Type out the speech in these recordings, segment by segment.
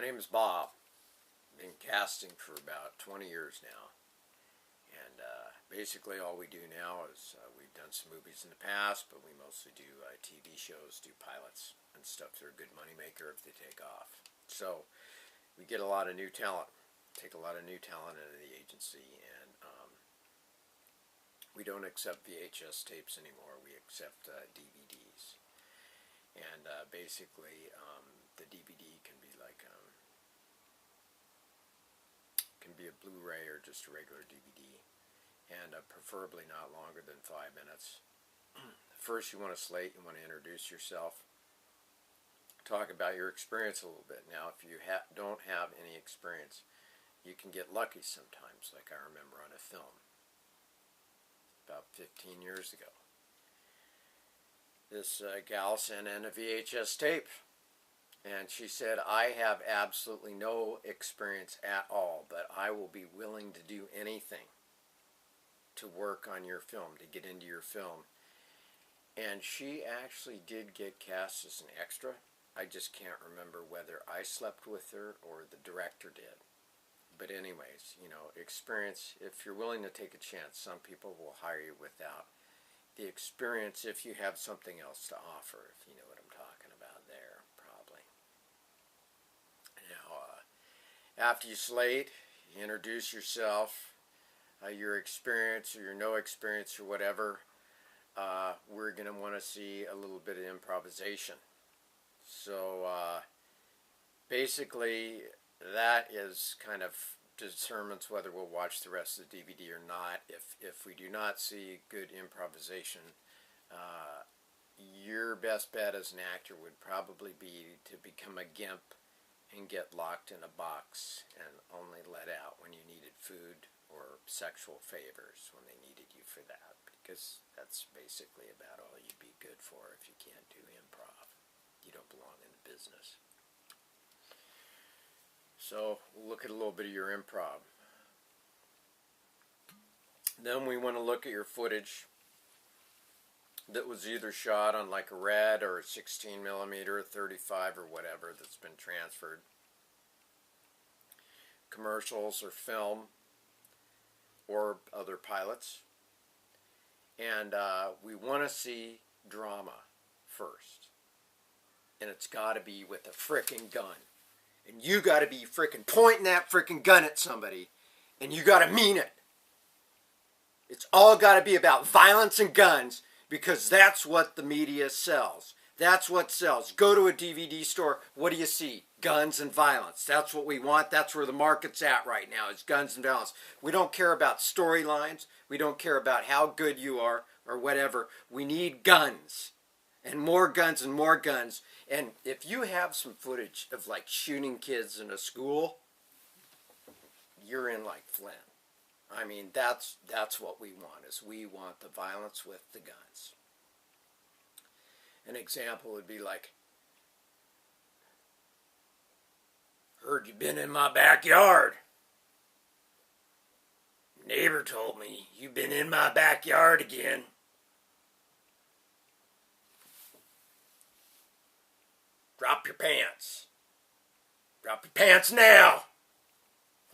My name is Bob. I've been casting for about 20 years now. And basically all we do now is we've done some movies in the past, but we mostly do TV shows, do pilots and stuff that are a good moneymaker if they take off. So we get a lot of new talent, take a lot of new talent into the agency, and we don't accept VHS tapes anymore. We accept DVDs. And basically the DVD can be like can be a Blu-ray or just a regular DVD, and preferably not longer than 5 minutes. First, you want to slate, you want to introduce yourself, talk about your experience a little bit. Now, if you don't have any experience, you can get lucky sometimes, like I remember on a film about 15 years ago. This gal sent in a VHS tape, and she said, I have absolutely no experience at all, but I will be willing to do anything to work on your film, to get into your film. And she actually did get cast as an extra. I just can't remember whether I slept with her or the director did. But anyways, you know, experience, if you're willing to take a chance, some people will hire you without the experience if you have something else to offer, if you know what I'm talking about there, probably. Now, after you slate, you introduce yourself, your experience or your no experience or whatever. We're going to want to see a little bit of improvisation. So basically that is kind of determines whether we'll watch the rest of the DVD or not. If we do not see good improvisation, your best bet as an actor would probably be to become a gimp and get locked in a box and only let out when you needed food or sexual favors when they needed you for that, because that's basically about all you'd be good for if you can't do improv. You don't belong in the business. So we'll look at a little bit of your improv. Then we want to look at your footage that was either shot on like a red or a 16 millimeter, 35 or whatever that's been transferred. Commercials or film or other pilots. And we want to see drama first. And it's got to be with a frickin' gun. And you got to be frickin' pointing that frickin' gun at somebody. And you got to mean it. It's all got to be about violence and guns, because that's what the media sells. That's what sells. Go to a DVD store. What do you see? Guns and violence. That's what we want. That's where the market's at right now, is guns and violence. We don't care about storylines. We don't care about how good you are or whatever. We need guns. And more guns and more guns. And if you have some footage of like shooting kids in a school, you're in like Flynn. I mean, that's what we want, is we want the violence with the guns. An example would be like, heard you been in my backyard. Neighbor told me you've been in my backyard again. Drop your pants. Drop your pants now.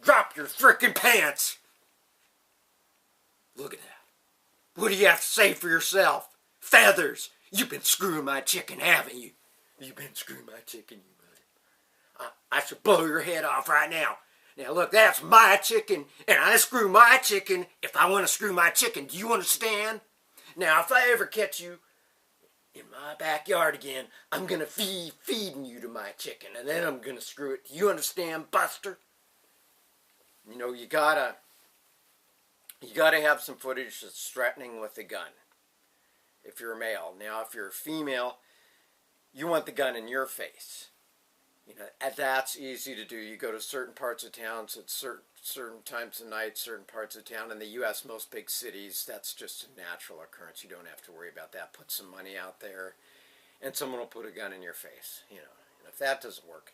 Drop your frickin' pants. Look at that. What do you have to say for yourself? Feathers. You've been screwing my chicken, haven't you? You've been screwing my chicken, you mother. I should blow your head off right now. Now look, that's my chicken, and I screw my chicken if I want to screw my chicken. Do you understand? Now, if I ever catch you in my backyard again, I'm going to feeding you to my chicken, and then I'm going to screw it. Do you understand, Buster? You know, you gotta have some footage that's threatening with a gun if you're a male. Now, if you're a female, you want the gun in your face. You know, that's easy to do. You go to certain parts of towns at certain times of night, certain parts of town. In the U.S., most big cities, that's just a natural occurrence. You don't have to worry about that. Put some money out there, and someone will put a gun in your face. You know, and if that doesn't work,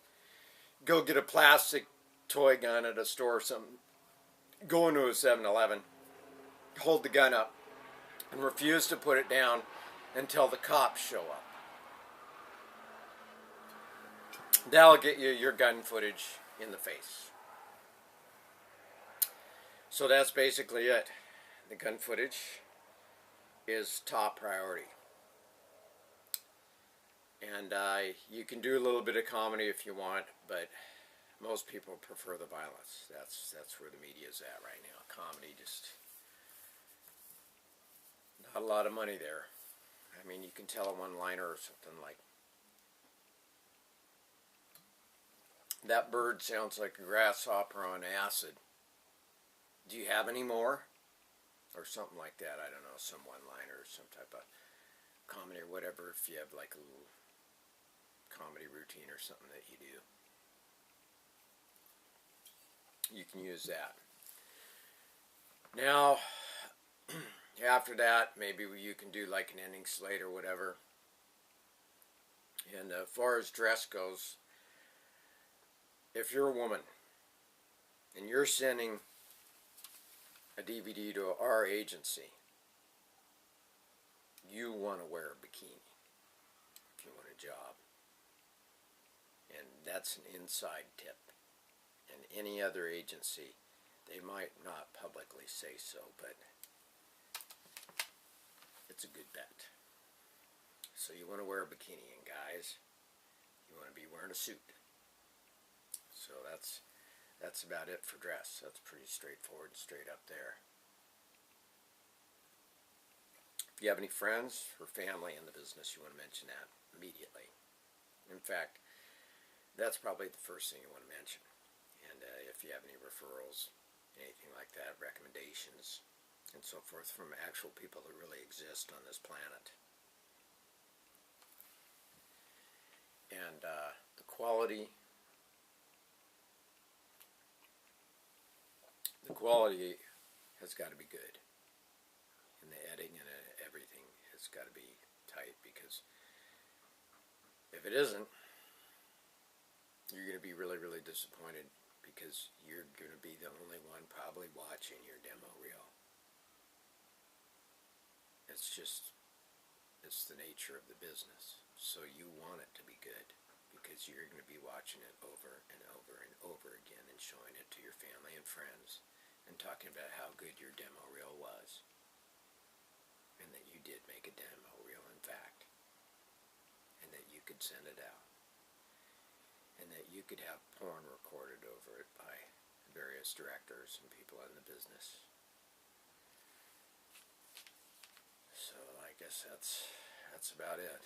go get a plastic toy gun at a store or something. Go into a 7-Eleven, hold the gun up, and refuse to put it down until the cops show up. That'll get you your gun footage in the face. So that's basically it. The gun footage is top priority. And you can do a little bit of comedy if you want, but most people prefer the violence. That's where the media's at right now. Comedy, just not a lot of money there. I mean, you can tell a one-liner or something like, "That bird sounds like a grasshopper on acid. Do you have any more?" Or something like that. I don't know, some one-liner or some type of comedy or whatever. If you have like a little comedy routine or something that you do, you can use that. Now, after that, maybe you can do like an ending slate or whatever. And as far as dress goes, if you're a woman and you're sending a DVD to our agency, you want to wear a bikini if you want a job. And that's an inside tip. And any other agency, they might not publicly say so, but it's a good bet. So you want to wear a bikini, and guys, you want to be wearing a suit. So that's about it for dress. That's pretty straightforward and straight up there. If you have any friends or family in the business, you want to mention that immediately. In fact, that's probably the first thing you want to mention. And if you have any referrals, anything like that, recommendations, and so forth from actual people that really exist on this planet. And the quality has got to be good. And the editing and everything has got to be tight, because if it isn't, you're going to be really, really disappointed, because you're going to be the only one probably watching your demo reel. It's the nature of the business. So you want it to be good, because you're going to be watching it over and over and over again and showing it to your family and friends and talking about how good your demo reel was, and that you did make a demo reel, in fact, and that you could send it out, and that you could have porn recorded over it by various directors and people in the business. So I guess that's about it.